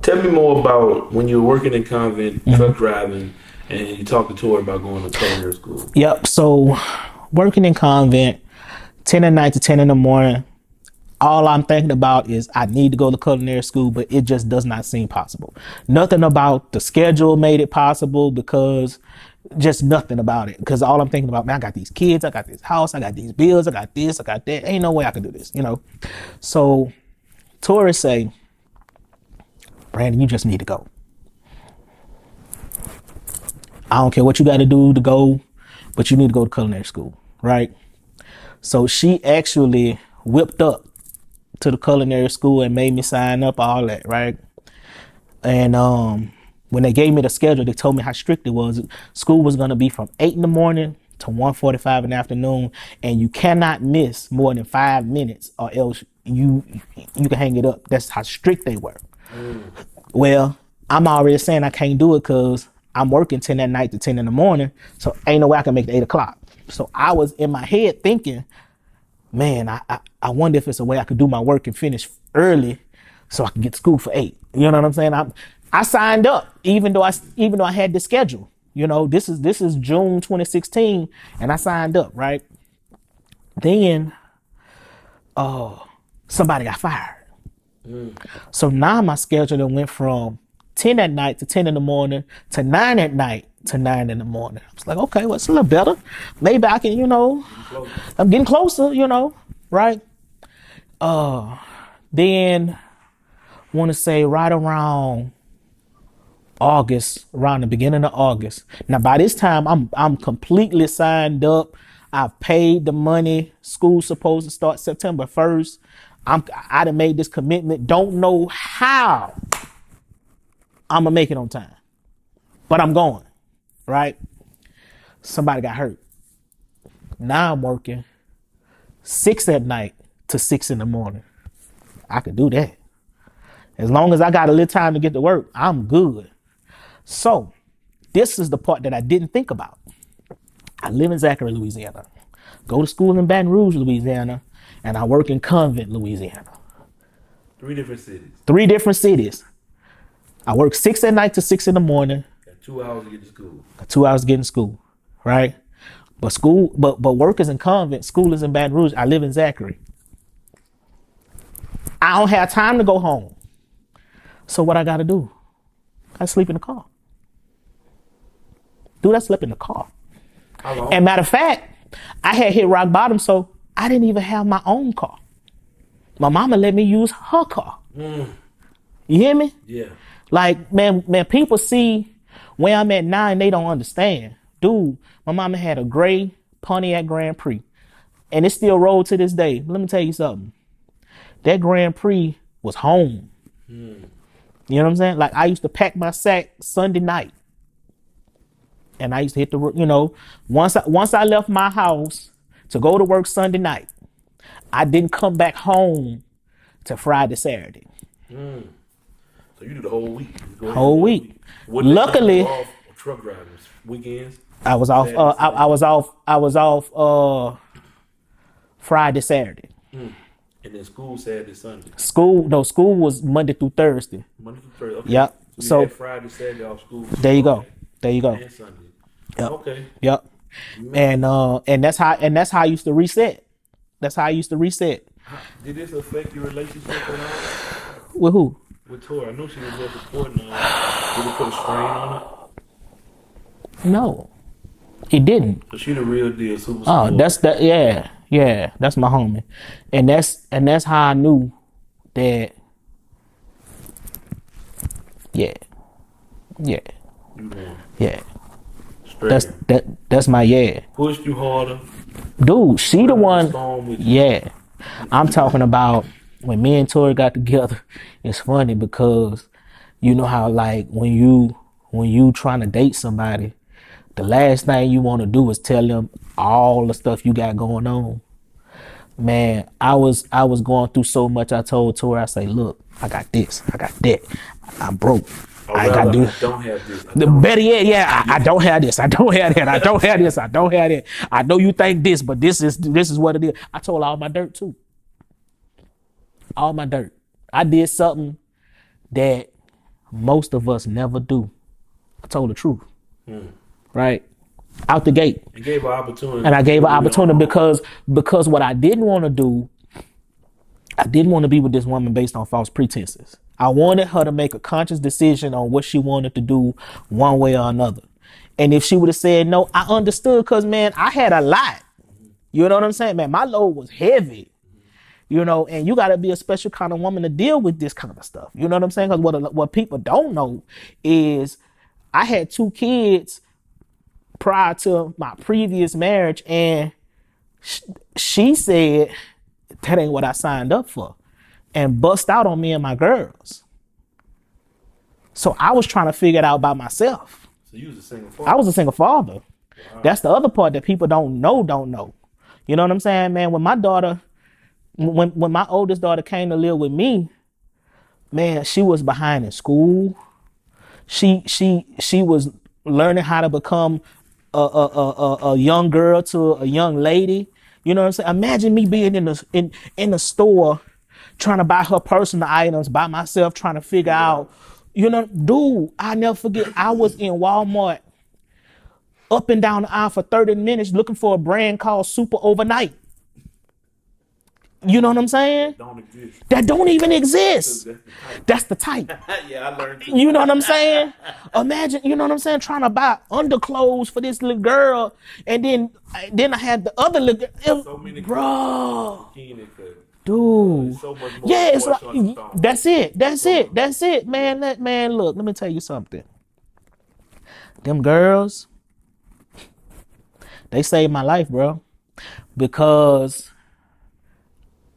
Tell me more about when you were working in convent, truck driving, and you talked to Tori about going to culinary school. Yep. So working in convent, 10 at night to 10 in the morning. All I'm thinking about is I need to go to culinary school, but it just does not seem possible. Nothing about the schedule made it possible, because just nothing about it. Because all I'm thinking about, man, I got these kids, I got this house, I got these bills, I got this, I got that. Ain't no way I can do this, you know? So Tori say, Brandon, you just need to go. I don't care what you got to do to go, but you need to go to culinary school, right? So she actually whipped up to the culinary school and made me sign up, all that, right? And when they gave me the schedule, they told me how strict it was. School was going to be from 8 in the morning to 1:45 in the afternoon, and you cannot miss more than 5 minutes, or else you can hang it up. That's how strict they were. Well, I'm already saying I can't do it because I'm working 10 at night to 10 in the morning, so ain't no way I can make it 8 o'clock. So I was in my head thinking, man, I wonder if it's a way I could do my work and finish early so I can get to school for 8. You know what I'm saying? I signed up even though I had the schedule. You know, this is June 2016, and I signed up, right? Then somebody got fired. So now my schedule done went from 10 at night to 10 in the morning to 9 at night to 9 in the morning. I was like, okay, well, it's a little better. Maybe I can, I'm getting closer, right? Then want to say right around August, around the beginning of August. Now by this time I'm completely signed up. I've paid the money. School's supposed to start September 1st. I done made this commitment. Don't know how I'm gonna make it on time, but I'm going, right? Somebody got hurt. Now I'm working 6 at night to 6 in the morning. I could do that. As long as I got a little time to get to work, I'm good. So this is the part that I didn't think about. I live in Zachary, Louisiana. Go to school in Baton Rouge, Louisiana, and I work in Convent, Louisiana. 3 different cities. 3 different cities. I work 6 at night to 6 in the morning. Got 2 hours to get to school. Got 2 hours to get in school, right? But work is in Convent, school is in Baton Rouge. I live in Zachary. I don't have time to go home. So what I gotta do? I sleep in the car. Dude, I slept in the car. How long? And matter of fact, I had hit rock bottom, so I didn't even have my own car. My mama let me use her car. You hear me? Yeah. Like, man, people see where I'm at now and they don't understand. Dude, my mama had a gray Pontiac Grand Prix, and it still rolled to this day. Let me tell you something. That Grand Prix was home. You know what I'm saying? Like, I used to pack my sack Sunday night, and I used to hit the, once I left my house to go to work Sunday night, I didn't come back home till Friday, Saturday. So you do the whole week. Whole week. Luckily, off truck drivers weekends. I was off. I was off Friday, Saturday. And then school Saturday, Sunday. School was Monday through Thursday. Monday through Thursday. Okay. Yep. So you had Friday, Saturday off school. There you go. And Sunday. Yep. Okay. Yep. And that's how I used to reset. That's how I used to reset. Did this affect your relationship at all? With who? With Tori. I know she was there supporting her. Did it put a strain on it? No, it didn't. So she the real deal, super Oh, support. that's that. Yeah, that's my homie, and that's how I knew that. Yeah. Straight. That's my yeah. Pushed you harder. Dude, she the one. With you. Yeah, I'm talking about when me and Tori got together. It's funny because you know how, like, when you trying to date somebody, the last thing you want to do is tell them all the stuff you got going on. Man, I was going through so much. I told Tori, I say, look, I got this, I got that, I'm broke. I got this. I don't have this. The better yet, I don't have this. I don't have that. I don't have this. I don't have that. I know you think this, but this is what it is. I told all my dirt too. All my dirt. I did something that Most of us never do. I told the truth. Right? Out the gate. And gave her opportunity. And I gave her opportunity because because what I didn't want to do, I didn't want to be with this woman based on false pretenses. I wanted her to make a conscious decision on what she wanted to do one way or another. And if she would have said no, I understood because, man, I had a lot. You know what I'm saying? Man, my load was heavy. You know, and you got to be a special kind of woman to deal with this kind of stuff. You know what I'm saying? Because what people don't know is I had 2 kids prior to my previous marriage, and she said that ain't what I signed up for, and bust out on me and my girls. So I was trying to figure it out by myself. So you was a single father? I was a single father. Wow. That's the other part that people don't know. You know what I'm saying, man? When my daughter, when my oldest daughter came to live with me, man, she was behind in school. She was learning how to become a young girl to a young lady. You know what I'm saying? Imagine me being in the store trying to buy her personal items by myself, trying to figure out, you know, dude, I never forget, I was in Walmart up and down the aisle for 30 minutes looking for a brand called Super Overnight. You know what I'm saying? That don't even exist. That's the type. Yeah, I learned. You know what I'm saying? Imagine, you know what I'm saying? Trying to buy underclothes for this little girl, and then I had the other little girl. So many bro, dude. So much more. Yeah, it's like that's it, man. Look, let me tell you something. Them girls, they saved my life, bro, because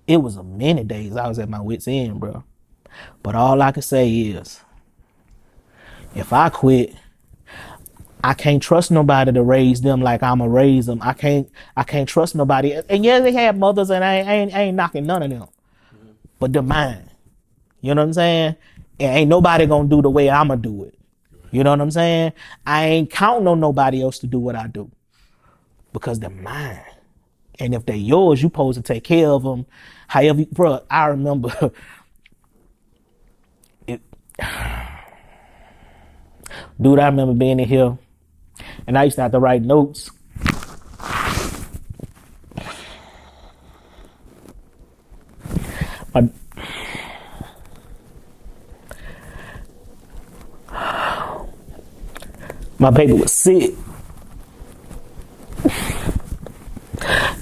it was a many days I was at my wit's end, bro. But all I can say is, if I quit, I can't trust nobody to raise them like I'ma raise them. I can't trust nobody. And yeah, they have mothers, and I ain't knocking none of them. But they're mine. You know what I'm saying? And ain't nobody gonna do the way I'ma do it. You know what I'm saying? I ain't counting on nobody else to do what I do, because they're mine. And if they're yours, you supposed to take care of them. However, bro, I remember it. Dude, I remember being in here, and I used to have to write notes. My baby was sick,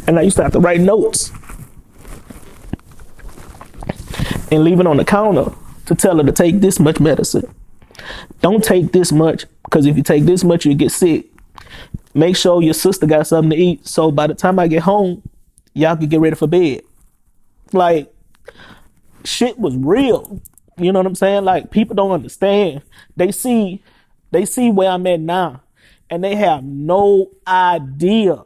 and I used to have to write notes and leave it on the counter to tell her to take this much medicine. Don't take this much, because if you take this much, you get sick. Make sure your sister got something to eat, so by the time I get home, y'all can get ready for bed. Like, shit was real. You know what I'm saying? Like, people don't understand. They see where I'm at now, and they have no idea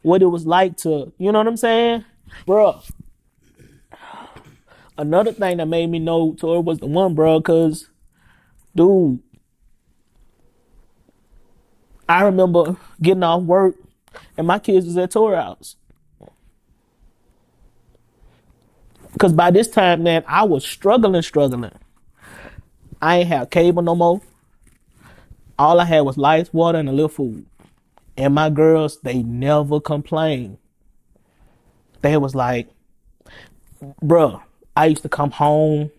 what it was like to, you know what I'm saying? Bro, another thing that made me know Tori was the one, bro, because, dude, I remember getting off work and my kids was at Tori's house. Because by this time, man, I was struggling. I ain't have cable no more. All I had was lights, water, and a little food. And my girls, they never complained. They was like, bruh, I used to come home.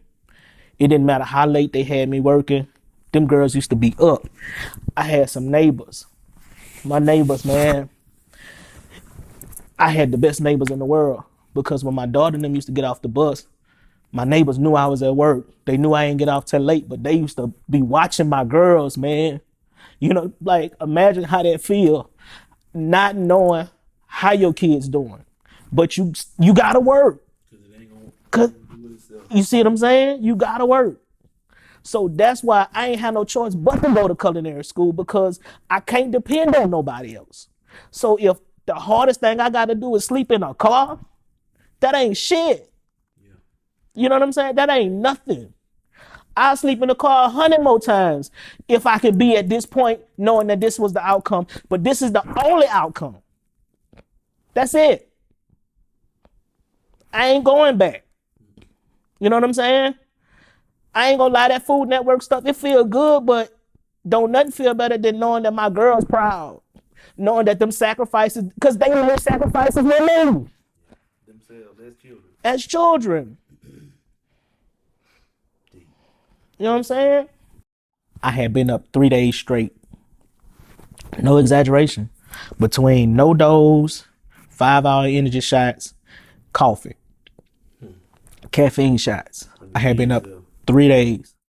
It didn't matter how late they had me working. Them girls used to be up. I had some neighbors. My neighbors, man, I had the best neighbors in the world, because when my daughter and them used to get off the bus, my neighbors knew I was at work. They knew I ain't get off till late, but they used to be watching my girls, man. You know, like, imagine how that feel, not knowing how your kid's doing, but you gotta work. Cause you see what I'm saying? You gotta work. So that's why I ain't had no choice but to go to culinary school, because I can't depend on nobody else. So if the hardest thing I gotta do is sleep in a car, that ain't shit. Yeah. You know what I'm saying? That ain't nothing. I'll sleep in the car 100 more times if I could be at this point knowing that this was the outcome. But this is the only outcome. That's it. I ain't going back. You know what I'm saying? I ain't gonna lie, that Food Network stuff, it feel good, but don't nothing feel better than knowing that my girl's proud. Knowing that them sacrifices, because they made sacrifices with me Themselves as children. as children. You know what I'm saying? I had been up 3 days straight. No exaggeration. Between no dose, 5-hour energy shots, coffee, caffeine shots. I had been up 3 days.